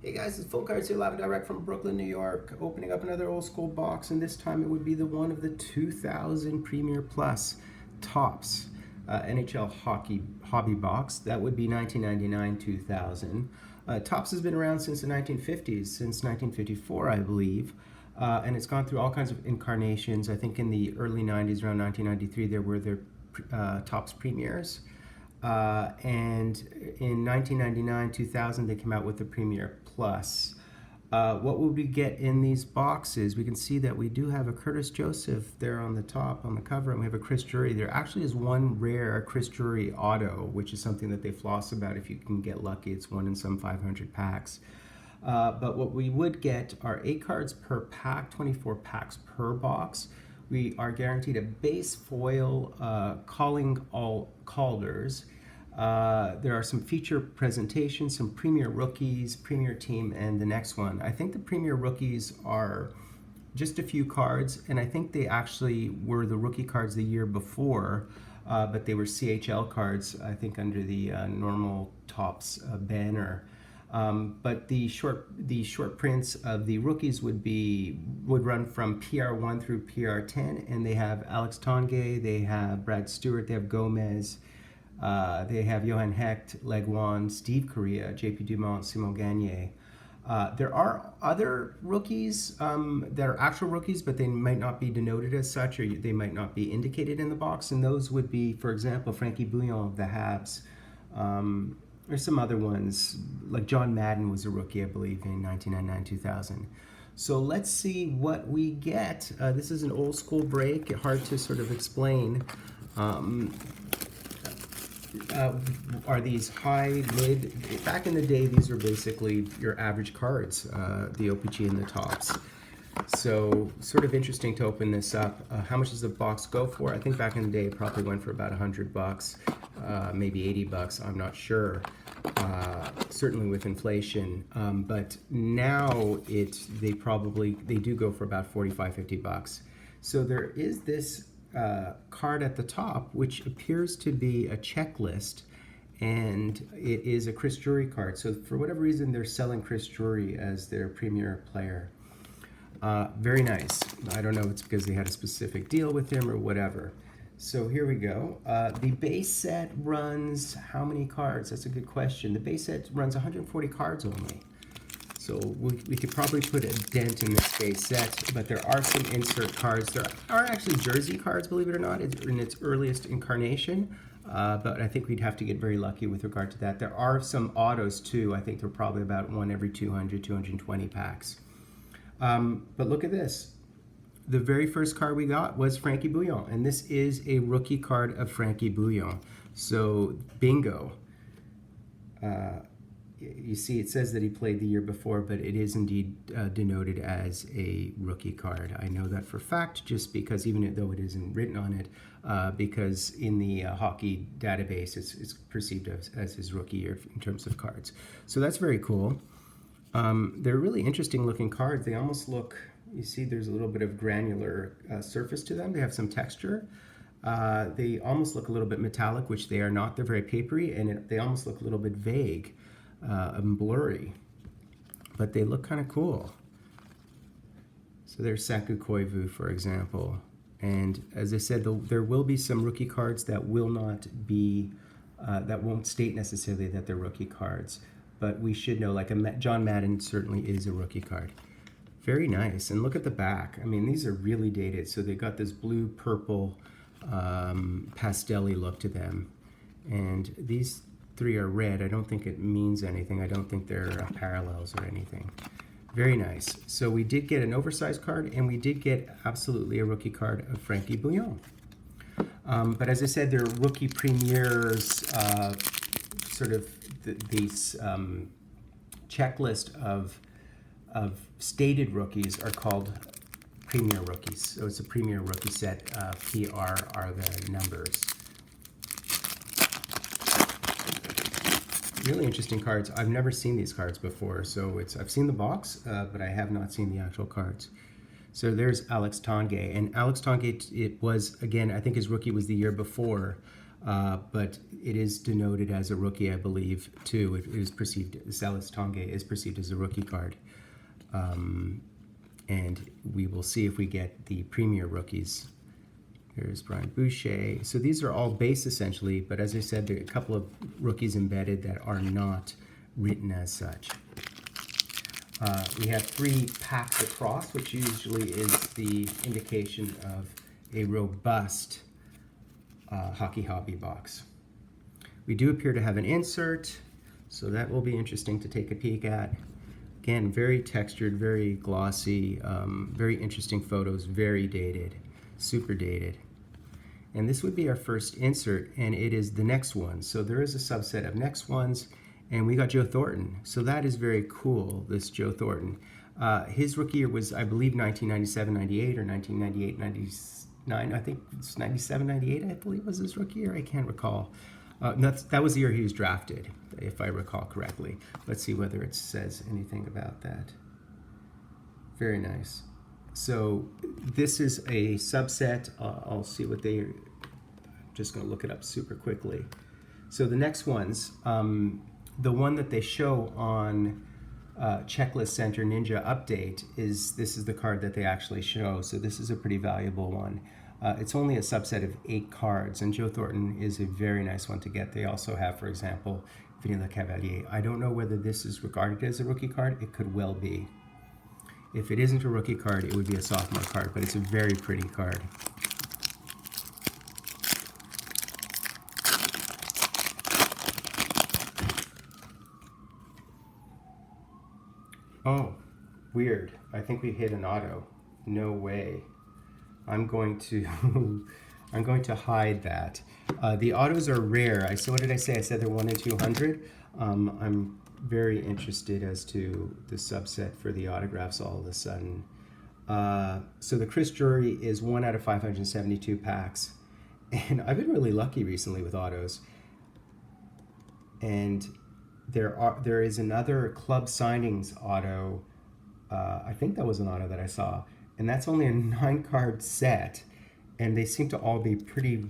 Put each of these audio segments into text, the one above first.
Hey guys, it's Fultoncards here, live and direct from Brooklyn, New York, opening up another old school box, and this time it would be the one of the 2000 Premier Plus Topps NHL Hockey Hobby Box. That would be 1999-2000. Topps has been around since the 1950s, since 1954, I believe, and it's gone through all kinds of incarnations. I think in the early 90s, around 1993, there were their Topps Premiers. And in 1999-2000 they came out with the Premier Plus. What would we get in these boxes? We can see that we do have a Curtis Joseph there on the top, on the cover, and we have a Chris Drury. There actually is one rare Chris Drury auto, which is something that they floss about if you can get lucky. It's one in some 500 packs. But what we would get are 8 cards per pack, 24 packs per box. We are guaranteed a base foil calling all Calders. There are some feature presentations, some Premier Rookies, Premier Team, and the next one. I think the Premier Rookies are just a few cards, and I think they actually were the rookie cards the year before, but they were CHL cards, I think, under the normal Topps banner. But the short prints of the rookies would run from PR1 through PR10, and they have Alex Tanguay, they have Brad Stewart, they have Gomez, they have Johan Hecht, Legwan, Steve Correa, JP Dumont, Simon Gagné. There are other rookies that are actual rookies, but they might not be denoted as such, or they might not be indicated in the box, and those would be, for example, Francis Bouillon of the Habs. There's some other ones, like John Madden was a rookie, I believe, in 1999-2000. So let's see what we get. This is an old school break, hard to sort of explain. Are these high, mid? Back in the day, these were basically your average cards, the OPG and the Topps. So sort of interesting to open this up. How much does the box go for? I think back in the day it probably went for about $100, maybe $80, I'm not sure. Certainly with inflation, but now they do go for about $45-50. So there is this card at the top, which appears to be a checklist, and it is a Chris Drury card. So for whatever reason, they're selling Chris Drury as their premier player. Very nice. I don't know if it's because they had a specific deal with him or whatever. So here we go. The base set runs how many cards? That's a good question. The base set runs 140 cards only. So we could probably put a dent in this base set, but there are some insert cards. There are actually jersey cards, believe it or not, in its earliest incarnation, but I think we'd have to get very lucky with regard to that. There are some autos too. I think they're probably about one every 200, 220 packs. But look at this. The very first card we got was Francis Bouillon, and this is a rookie card of Francis Bouillon. So bingo. You see, it says that he played the year before, but it is indeed denoted as a rookie card. I know that for fact, just because even though it isn't written on it, because in the hockey database, it's perceived as his rookie year in terms of cards. So that's very cool. They're really interesting looking cards. They almost look, you see there's a little bit of granular surface to them. They have some texture. They almost look a little bit metallic, which they are not. They're very papery, and they almost look a little bit vague. And blurry, but they look kind of cool. So there's Saku Koivu, for example, and as I said, there will be some rookie cards that will not be, that won't state necessarily that they're rookie cards, but we should know, like John Madden certainly is a rookie card. Very nice, and look at the back. I mean, these are really dated, so they got this blue-purple pastel-y look to them, and these 3 are red. I don't think it means anything. I don't think they're parallels or anything. Very nice. So we did get an oversized card, and we did get absolutely a rookie card of Francis Bouillon. But as I said, their rookie premiers, sort of these checklist of stated rookies are called Premier Rookies. So it's a Premier Rookie set. PR are the numbers. Really interesting cards. I've never seen these cards before, so I've seen the box, but I have not seen the actual cards. So there's Alex Tanguay, and Alex Tanguay, it was, again, I think his rookie was the year before, but it is denoted as a rookie, I believe, too. It is perceived, Salas Tange is perceived as a rookie card. And we will see if we get the premier rookies. There's Brian Boucher. So these are all base essentially, but as I said, there are a couple of rookies embedded that are not written as such. We have 3 packs across, which usually is the indication of a robust hockey hobby box. We do appear to have an insert, so that will be interesting to take a peek at. Again, very textured, very glossy, very interesting photos, very dated, super dated. And this would be our first insert, and it is the next one. So there is a subset of next ones, and we got Joe Thornton. So that is very cool, this Joe Thornton. His rookie year was, I believe, 1997-98 or 1998-99. I think it's 97-98, I believe, was his rookie year. I can't recall. That was the year he was drafted, if I recall correctly. Let's see whether it says anything about that. Very nice. So this is a subset. I'll see what they are. Just going to look it up super quickly. So the next ones, the one that they show on Checklist Center Ninja Update this is the card that they actually show. So this is a pretty valuable one. It's only a subset of 8 cards, and Joe Thornton is a very nice one to get. They also have, for example, Vinny Lecavalier. I don't know whether this is regarded as a rookie card. It could well be. If it isn't a rookie card, it would be a sophomore card, but it's a very pretty card. Oh, weird. I think we hit an auto. No way. I'm going to hide that. The autos are rare. So what did I say? I said they're 1 in 200. I'm very interested as to the subset for the autographs all of a sudden. So the Chris Drury is 1 out of 572 packs. And I've been really lucky recently with autos. And there is another club signings auto. I think that was an auto that I saw. And that's only a 9-card set. And they seem to all be pretty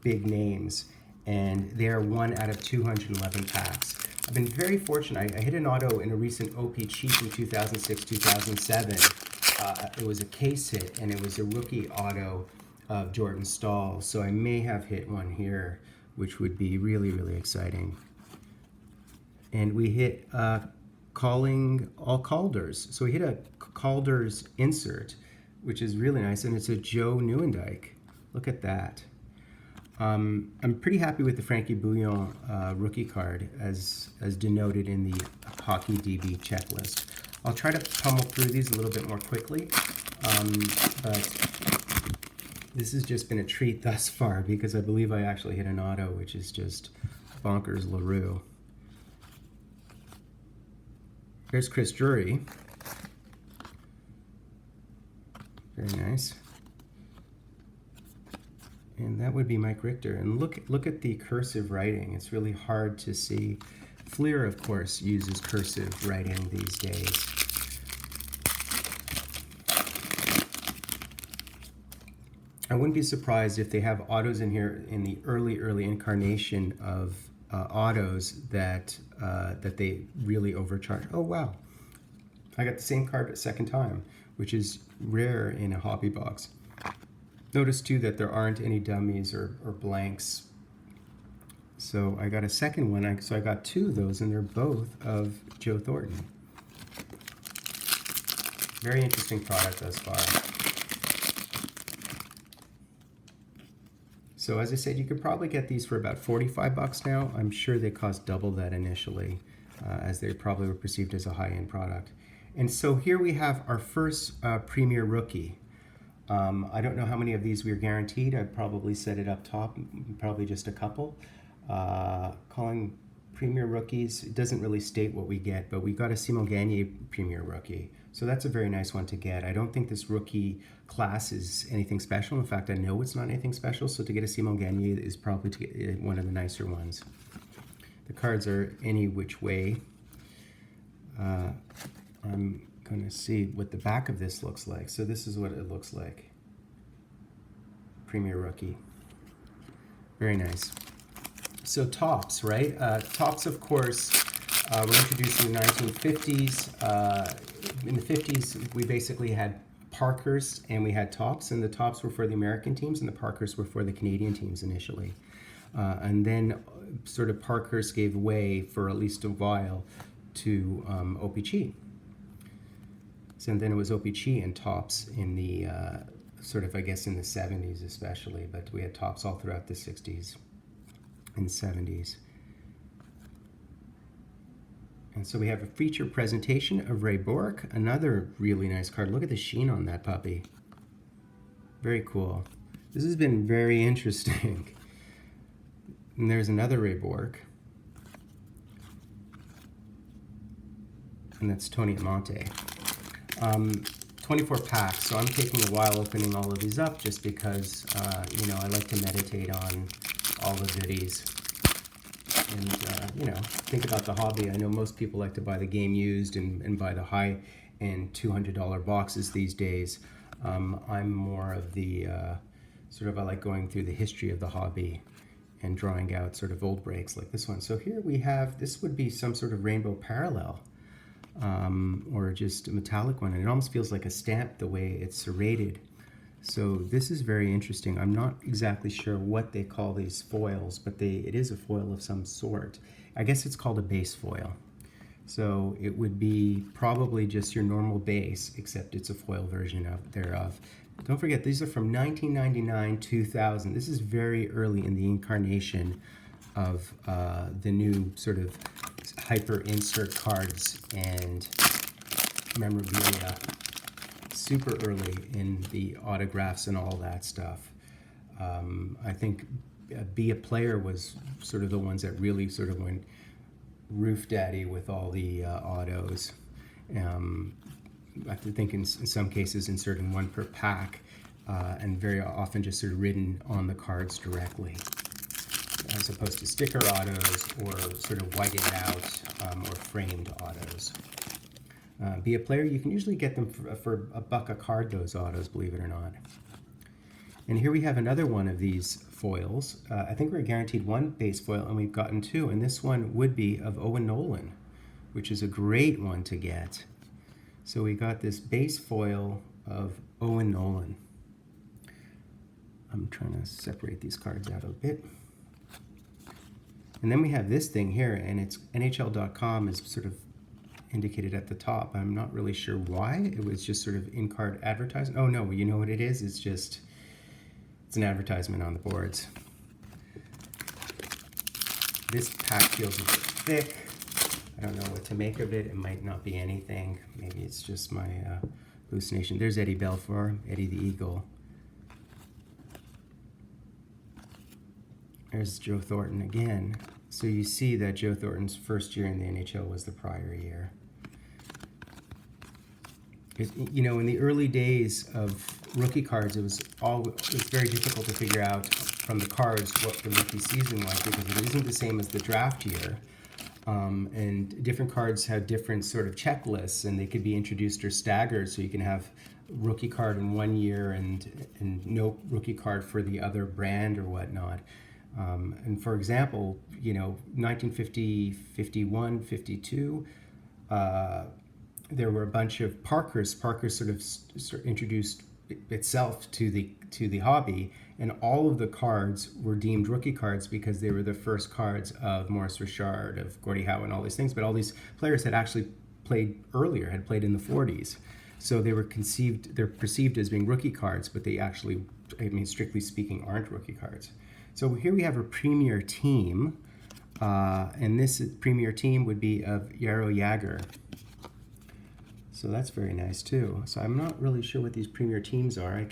big names. And they are 1 out of 211 packs. I've been very fortunate. I hit an auto in a recent OP Cheap in 2006-2007. It was a case hit, and it was a rookie auto of Jordan Staal. So I may have hit one here, which would be really, really exciting. And we hit calling all Calders. So we hit a Calders insert, which is really nice, and it's a Joe Nieuwendyk. Look at that. I'm pretty happy with the Frankie Bouillon rookie card as denoted in the Hockey DB checklist. I'll try to pummel through these a little bit more quickly, but this has just been a treat thus far because I believe I actually hit an auto, which is just bonkers LaRue. There's Chris Drury. Very nice. And that would be Mike Richter. And look at the cursive writing. It's really hard to see. Fleer, of course, uses cursive writing these days. I wouldn't be surprised if they have autos in here in the early incarnation of autos that they really overcharge. Oh wow, I got the same card a second time, which is rare in a hobby box. Notice too that there aren't any dummies or blanks. So I got a second one, so I got 2 of those, and they're both of Joe Thornton. Very interesting product thus far. So as I said, you could probably get these for about $45 now. I'm sure they cost double that initially, as they probably were perceived as a high-end product. And so here we have our first Premier Rookie. I don't know how many of these we are guaranteed. I'd probably set it up top, probably just a couple. Calling Premier Rookies, it doesn't really state what we get, but we got a Simon Gagner Premier Rookie. So that's a very nice one to get. I don't think this rookie class is anything special. In fact, I know it's not anything special, so to get a Simon Gagner is probably to get one of the nicer ones. The cards are any which way. I'm going to see what the back of this looks like. So this is what it looks like. Premier Rookie. Very nice. So tops, right? Tops, of course, were introduced in the 1950s. In the 50s, we basically had Parkers and we had tops, and the tops were for the American teams and the Parkers were for the Canadian teams initially. And then sort of Parkers gave way for at least a while to OPC. So then it was OPC and tops in the sort of, I guess, in the 70s especially, but we had tops all throughout the 60s and 70s. And so we have a feature presentation of Ray Bourque, another really nice card. Look at the sheen on that puppy. Very cool. This has been very interesting. And there's another Ray Bourque. And that's Tony Amonte. 24 packs, so I'm taking a while opening all of these up just because, you know, I like to meditate on all the goodies and, you know, think about the hobby. I know most people like to buy the game used and buy the high-end $200 boxes these days. I'm more of the, sort of, I like going through the history of the hobby and drawing out sort of old breaks like this one. So here we have, this would be some sort of rainbow parallel. Or just a metallic one, and it almost feels like a stamp the way it's serrated. So this is very interesting. I'm not exactly sure what they call these foils, but it is a foil of some sort. I guess it's called a base foil. So it would be probably just your normal base, except it's a foil version thereof. Don't forget, these are from 1999, 2000. This is very early in the incarnation of the new sort of hyper insert cards and memorabilia. Super early in the autographs and all that stuff. I think Be a Player was sort of the ones that really sort of went roof daddy with all the autos. I think in some cases inserting one per pack, and very often just sort of written on the cards directly, as opposed to sticker autos or sort of whited out or framed autos. Be a Player, you can usually get them for $1 a card, those autos, believe it or not. And here we have another one of these foils. I think we're guaranteed one base foil, and we've gotten two, and this one would be of Owen Nolan, which is a great one to get. So we got this base foil of Owen Nolan. I'm trying to separate these cards out a bit. And then we have this thing here, and it's NHL.com is sort of indicated at the top. I'm not really sure why. It was just sort of in-card advertising. Oh no, you know what it is? It's an advertisement on the boards. This pack feels a bit thick. I don't know what to make of it. It might not be anything. Maybe it's just my hallucination. There's Eddie Belfour, Eddie the Eagle. There's Joe Thornton again. So you see that Joe Thornton's first year in the NHL was the prior year. You know, in the early days of rookie cards, it was very difficult to figure out from the cards what the rookie season was, because it isn't the same as the draft year. And different cards have different sort of checklists, and they could be introduced or staggered, so you can have rookie card in one year and no rookie card for the other brand or whatnot. And for example, you know, 1950, 51, 52, there were a bunch of Parkers. Parkers sort of introduced itself to the hobby, and all of the cards were deemed rookie cards because they were the first cards of Maurice Richard, of Gordie Howe, and all these things. But all these players had actually played earlier, had played in the 40s. So they're perceived as being rookie cards, but they actually, I mean, strictly speaking, aren't rookie cards. So here we have a premier team, and this premier team would be of Jaromir Jagr. So that's very nice too. So I'm not really sure what these premier teams are.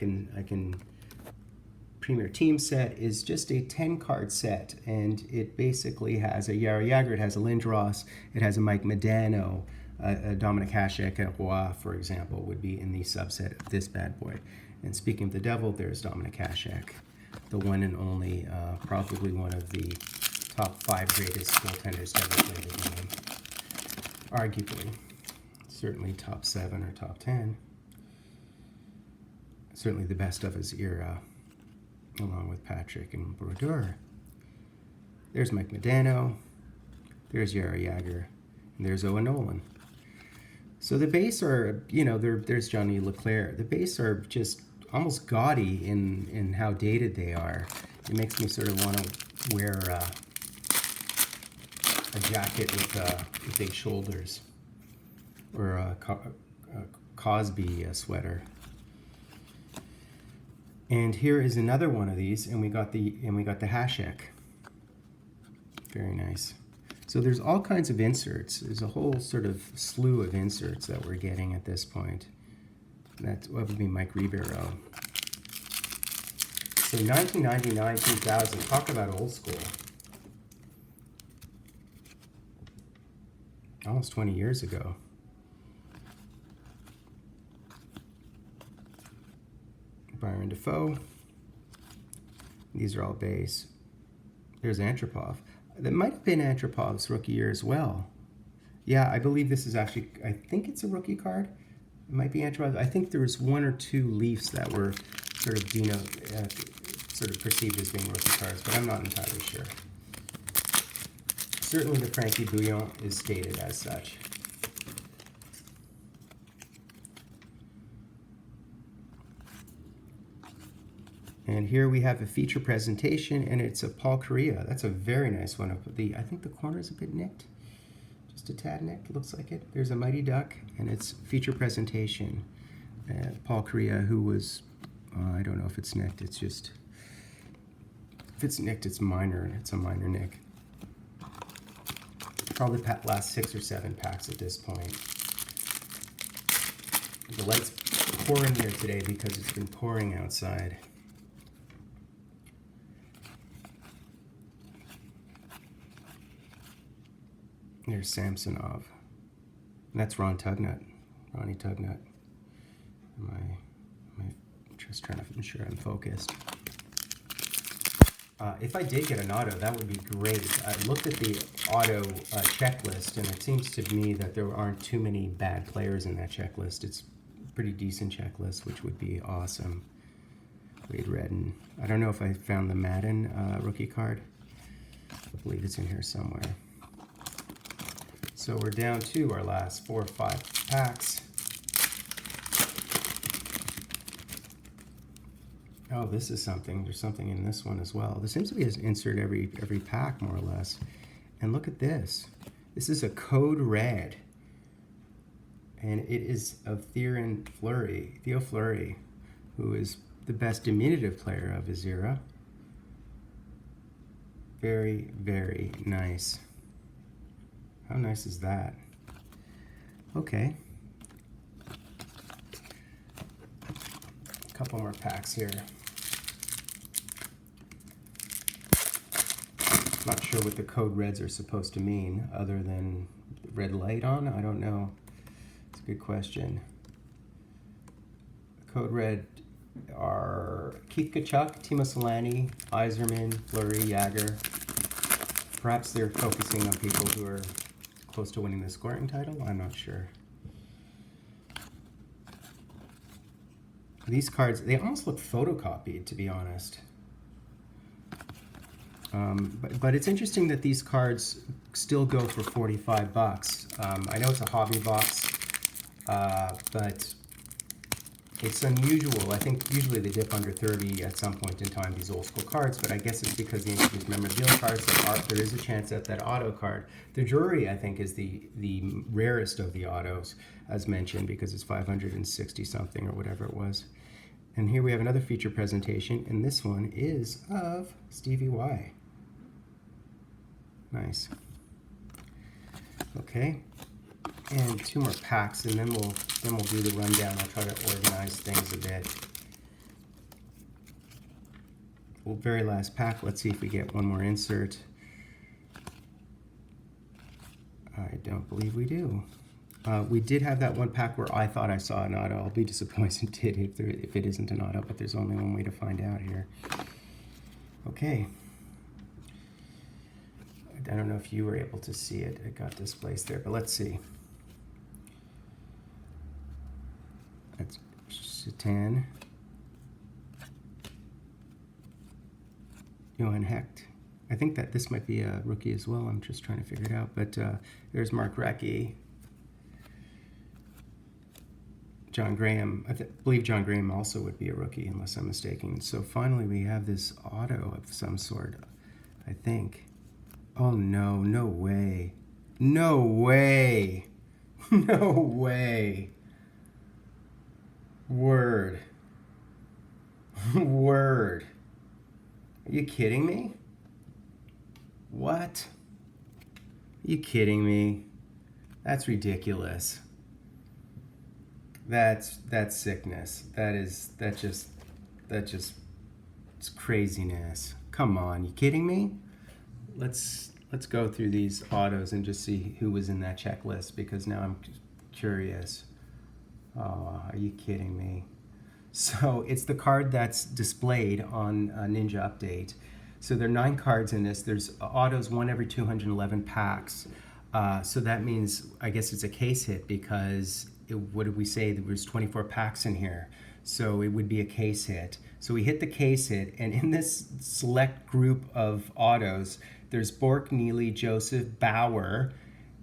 Premier team set is just a 10-card set, and it basically has a Jaromir Jagr, it has a Lindros, it has a Mike Modano, a Dominic Hasek, a Roy, for example, would be in the subset of this bad boy. And speaking of the devil, there's Dominic Hasek, the one and only, probably one of the top 5 greatest goaltenders to ever play the game. Arguably. Certainly top 7 or top 10. Certainly the best of his era, along with Patrick and Brodeur. There's Mike Modano. There's Yara Yager. And there's Owen Nolan. So the base are, you know, there's Johnny Leclerc. The base are just almost gaudy in how dated they are. It makes me sort of want to wear a jacket with big shoulders, or a Cosby sweater. And here is another one of these, and we got the Hasek. Very nice. So there's all kinds of inserts. There's a whole sort of slew of inserts that we're getting at this point. That would be Mike Ribeiro. So 1999, 2000, talk about old school. Almost 20 years ago. Byron Defoe. These are all base. There's Antropov. That might have been Antropov's rookie year as well. Yeah, I believe this is actually, I think it's a rookie card. It might be Antropov. I think there was one or two Leafs that were sort of sort of perceived as being rookie cards, but I'm not entirely sure. Certainly the Frankie Bouillon is stated as such. And here we have a feature presentation, and it's a Paul Kariya. That's a very nice one. I think the corner is a bit nicked, just a tad nicked, looks like it. There's a Mighty Duck, and it's feature presentation. Paul Kariya, who was, I don't know if it's nicked, it's just, if it's nicked, it's minor, it's a minor nick. Probably last 6 or 7 packs at this point. The light's pouring here today because it's been pouring outside. There's Samsonov. And that's Ronnie Tugnut. Am I just trying to ensure I'm focused. If I did get an auto, that would be great. I looked at the auto checklist, and it seems to me that there aren't too many bad players in that checklist. It's a pretty decent checklist, which would be awesome. Wade Redden. I don't know if I found the Madden rookie card. I believe it's in here somewhere. So we're down to our last 4 or 5 packs. Oh, this is something. There's something in this one as well. There seems to be an insert every pack, more or less. And look at this. This is a code red. And it is of Theo Fleury, who is the best diminutive player of his era. Very, very nice. How nice is that? Okay. A couple more packs here. Not sure what the code reds are supposed to mean, other than red light on. I don't know. It's a good question. Code red are Keith Tkachuk, Timo Solani, Yzerman, Fleury, Yager. Perhaps they're focusing on people who are close to winning the scoring title. I'm not sure. These cards, they almost look photocopied, to be honest. But it's interesting that these cards still go for 45 bucks. I know it's a hobby box, but it's unusual. I think usually they dip under 30 at some point in time, these old school cards, but I guess it's because they introduced memorabilia cards. There is a chance that that auto card, the Drury, I think, is the rarest of the autos, as mentioned, because it's 560 something or whatever it was. And here we have another feature presentation, and this one is of Stevie Y. Nice. Okay, and 2 more packs, and then we'll do the rundown. I'll try to organize things a bit. Well, very last pack. Let's see if we get one more insert. I don't believe we do. We did have that one pack where I thought I saw an auto. I'll be disappointed if it isn't an auto, but there's only one way to find out here. Okay. I don't know if you were able to see it. It got displaced there, but let's see. That's Satan. Johan Hecht. I think that this might be a rookie as well. I'm just trying to figure it out. But there's Marc Rodgers. John Grahame. I believe John Grahame also would be a rookie, unless I'm mistaken. So finally we have this auto of some sort, I think. Oh no, no way. No way. No way. Word. Word. Are you kidding me? What? Are you kidding me? That's ridiculous. That's sickness. That's just it's craziness. Come on, you kidding me? Let's go through these autos and just see who was in that checklist, because now I'm curious. Oh, are you kidding me? So it's the card that's displayed on Ninja Update. So there are 9 cards in this. There's autos 1 every 211 packs. So that means, I guess it's a case hit, because what did we say? There was 24 packs in here. So it would be a case hit. So we hit the case hit, and in this select group of autos, there's Bourque, Neely, Joseph, Bauer,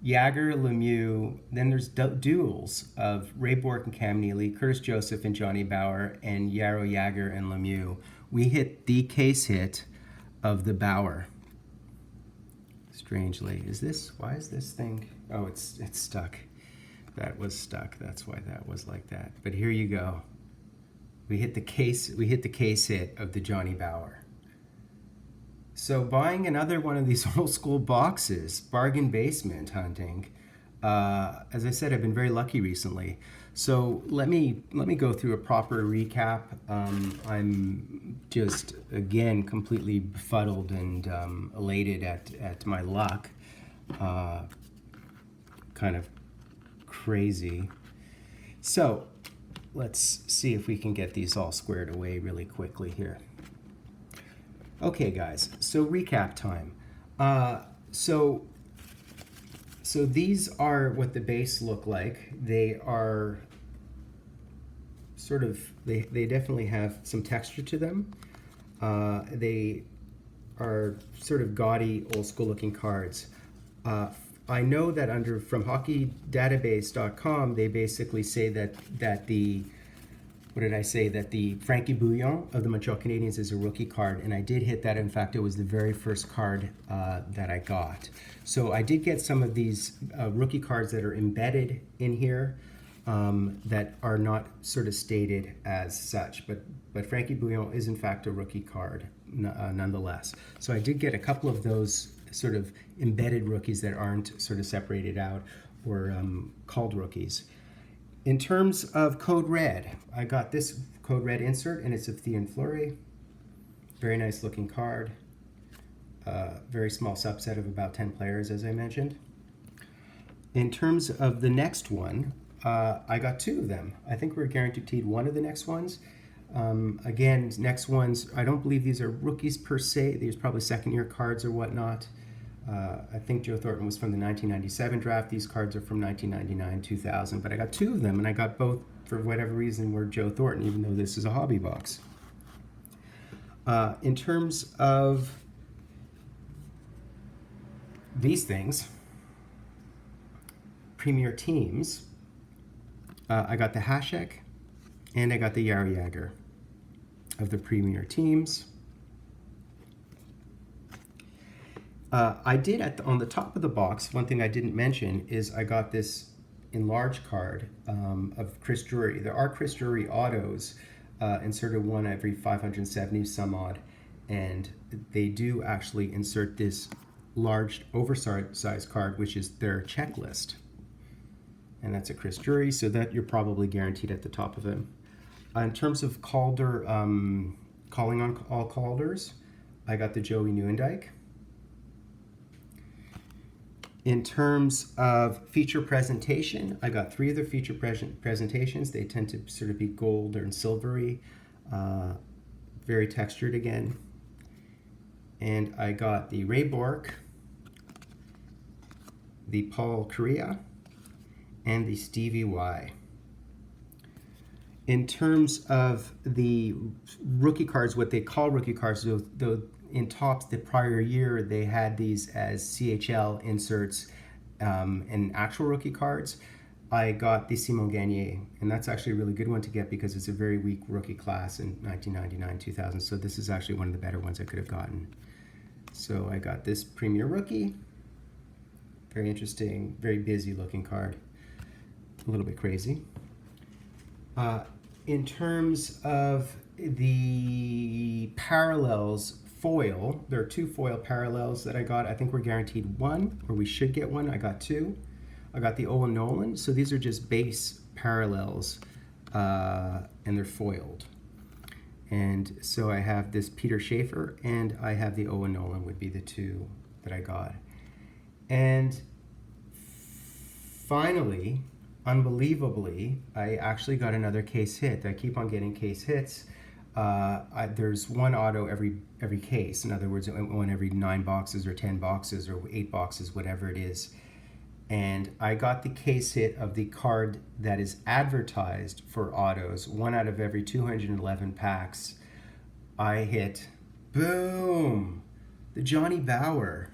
Jagger, Lemieux. Then there's duels of Ray Bourque and Cam Neely, Curtis Joseph and Johnny Bauer, and Yarrow, Jagger, and Lemieux. We hit the case hit of the Bauer. Strangely, why is this thing? Oh, it's stuck. That was stuck. That's why that was like that. But here you go. We hit the case hit of the Johnny Bauer. So buying another one of these old school boxes, bargain basement hunting. As I said, I've been very lucky recently. So let me go through a proper recap. I'm just, again, completely befuddled and elated at my luck. Kind of crazy. So let's see if we can get these all squared away really quickly here. Okay, guys, so recap time. So these are what the base look like. They are sort of, they definitely have some texture to them. They are sort of gaudy, old school looking cards. I know that from hockeydatabase.com, they basically say that the, what did I say, that the Francis Bouillon of the Montreal Canadiens is a rookie card, and I did hit that. In fact, it was the very first card that I got. So I did get some of these rookie cards that are embedded in here that are not sort of stated as such, but Francis Bouillon is in fact a rookie card nonetheless. So I did get a couple of those sort of embedded rookies that aren't sort of separated out or called rookies. In terms of Code Red, I got this Code Red insert, and it's of Theon Fleury. Very nice looking card. Very small subset of about 10 players, as I mentioned. In terms of the next one, I got 2 of them. I think we're guaranteed one of the next ones. Again, next ones, I don't believe these are rookies per se. These are probably second-year cards or whatnot. I think Joe Thornton was from the 1997 draft. These cards are from 1999, 2000. But I got 2 of them, and I got both, for whatever reason, were Joe Thornton, even though this is a hobby box. In terms of these things, Premier Teams, I got the Hasek, and I got the Yarrow Jagger of the Premier Teams. I did, on the top of the box, one thing I didn't mention is I got this enlarged card of Chris Drury. There are Chris Drury autos, inserted 1 every 570 some odd, and they do actually insert this large oversized card, which is their checklist. And that's a Chris Drury, so that you're probably guaranteed at the top of it. In terms of Calder, calling on all Calders, I got the Joey Nieuwendyk. In terms of feature presentation, I got 3 of their feature presentations. They tend to sort of be gold and silvery, very textured again. And I got the Ray Bourque, the Paul Kariya, and the Stevie Y. In terms of the rookie cards, what they call rookie cards, though in Topps the prior year, they had these as CHL inserts and actual rookie cards. I got the Simon Gagné, and that's actually a really good one to get because it's a very weak rookie class in 1999-2000. So this is actually one of the better ones I could have gotten. So I got this Premier Rookie. Very interesting, very busy looking card. A little bit crazy. In terms of the parallels foil, there are 2 foil parallels that I got. I think we're guaranteed 1, or we should get 1. I got 2. I got the Owen Nolan. So these are just base parallels, and they're foiled. And so I have this Peter Schaefer, and I have the Owen Nolan would be the 2 that I got. And finally, unbelievably, I actually got another case hit. I keep on getting case hits. There's 1 auto every case. In other words, 1 every 9 boxes or 10 boxes or 8 boxes, whatever it is. And I got the case hit of the card that is advertised for autos. 1 out of every 211 packs. I hit, boom, the Johnny Bower.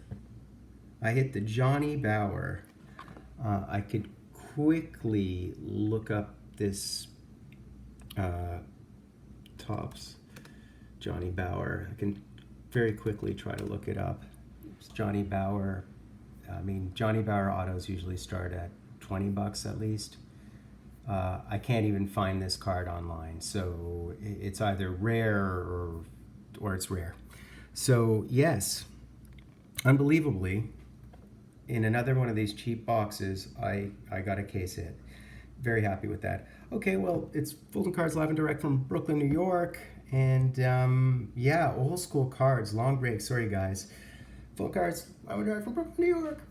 I hit the Johnny Bower. I could quickly look up this Topps Johnny Bower. I can very quickly try to look it up. It's Johnny Bower. I mean, Johnny Bower autos usually start at $20 at least. I can't even find this card online, so it's either rare or it's rare. So yes, unbelievably, in another one of these cheap boxes, I got a case hit. Very happy with that. Okay, well, it's Fultoncards live and direct from Brooklyn, New York, and yeah, old school cards, long break. Sorry guys. Fultoncards live and direct from Brooklyn, New York.